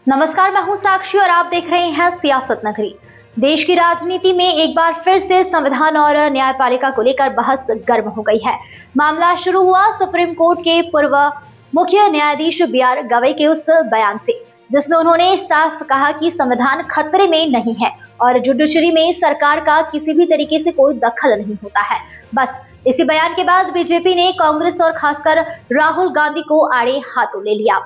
नमस्कार, मैं हूं साक्षी और आप देख रहे हैं सियासत नगरी। देश की राजनीति में एक बार फिर से संविधान और न्यायपालिका को लेकर बहस गर्म हो गई है। मामला शुरू हुआ सुप्रीम कोर्ट के पूर्व मुख्य न्यायाधीश बी.आर. गवई के उस बयान से, जिसमें उन्होंने साफ कहा कि संविधान खतरे में नहीं है और जुडिशरी में सरकार का किसी भी तरीके से कोई दखल नहीं होता है। बस इसी बयान के बाद बीजेपी ने कांग्रेस और खासकर राहुल गांधी को आड़े हाथों ले लिया।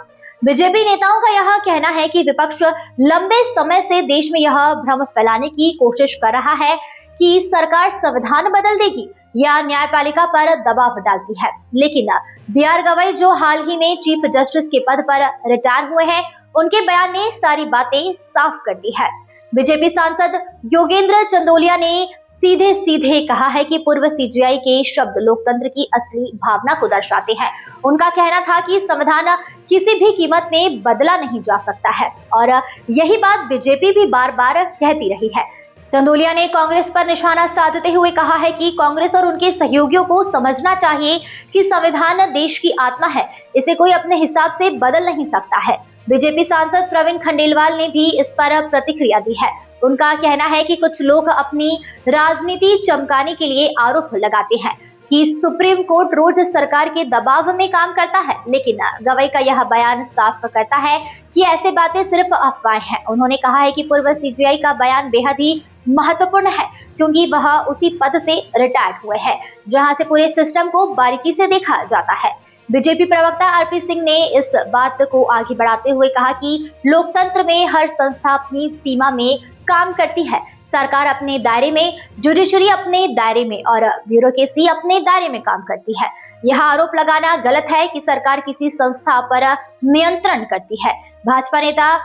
बीजेपी नेताओं का यह कहना है कि विपक्ष लंबे समय से देश में यह भ्रम फैलाने की कोशिश कर रहा है कि सरकार संविधान बदल देगी या न्यायपालिका पर दबाव डालती है। लेकिन बी.आर. गवई, जो हाल ही में चीफ जस्टिस के पद पर रिटायर हुए हैं, उनके बयान ने सारी बातें साफ कर दी है। बीजेपी सांसद योगेंद्र चंदोलिया ने सीधे सीधे कहा है कि पूर्व सीजेआई के शब्द लोकतंत्र की असली भावना को दर्शाते हैं। उनका कहना था कि संविधान किसी भी कीमत में बदला नहीं जा सकता है और यही बात बीजेपी भी बार बार कहती रही है। चंदोलिया ने कांग्रेस पर निशाना साधते हुए कहा है कि कांग्रेस और उनके सहयोगियों को समझना चाहिए कि संविधान देश की आत्मा है, इसे कोई अपने हिसाब से बदल नहीं सकता है। बीजेपी सांसद प्रवीण खंडेलवाल ने भी इस पर प्रतिक्रिया दी है। उनका कहना है कि कुछ लोग अपनी राजनीति चमकाने के लिए आरोप लगाते हैं कि सुप्रीम कोर्ट रोज सरकार के दबाव में काम करता है, लेकिन गवई का यह बयान साफ करता है कि ऐसी बातें सिर्फ अफवाहें हैं। उन्होंने कहा है कि पूर्व सीजेआई का बयान बेहद ही महत्वपूर्ण है क्योंकि वह उसी पद से रिटायर्ड हुए हैं जहां से पूरे सिस्टम को बारीकी से देखा जाता है। बीजेपी प्रवक्ता आर.पी. सिंह ने इस बात को आगे बढ़ाते हुए कहा कि लोकतंत्र में हर संस्था अपनी सीमा में काम करती है। सरकार अपने दायरे में, जुडिशरी अपने दायरे में और ब्यूरोक्रेसी अपने दायरे में काम करती है। यह आरोप लगाना गलत है कि सरकार किसी संस्था पर नियंत्रण करती है। भाजपा नेता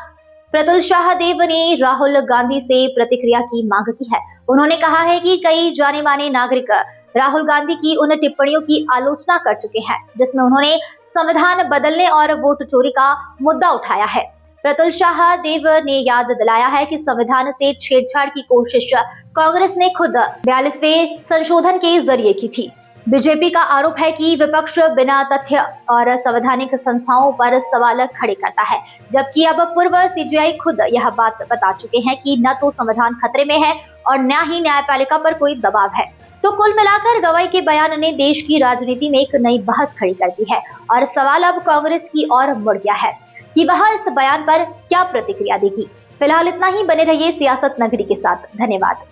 प्रतुल शाहदेव ने राहुल गांधी से प्रतिक्रिया की मांग की है। उन्होंने कहा है कि कई जाने माने नागरिक राहुल गांधी की उन टिप्पणियों की आलोचना कर चुके हैं जिसमें उन्होंने संविधान बदलने और वोट चोरी का मुद्दा उठाया है। प्रतुल शाहदेव ने याद दिलाया है कि संविधान से छेड़छाड़ की कोशिश कांग्रेस ने खुद 42वें संशोधन के जरिए की थी। बीजेपी का आरोप है कि विपक्ष बिना तथ्य और संवैधानिक संस्थाओं पर सवाल खड़े करता है, जबकि अब पूर्व सीजेआई खुद यह बात बता चुके हैं कि न तो संविधान खतरे में है और न ही न्यायपालिका पर कोई दबाव है। तो कुल मिलाकर गवई के बयान ने देश की राजनीति में एक नई बहस खड़ी कर दी है और सवाल अब कांग्रेस की ओर मुड़ गया है कि वह इस बयान पर क्या प्रतिक्रिया देगी। फिलहाल इतना ही। बने रहिए सियासत नगरी के साथ। धन्यवाद।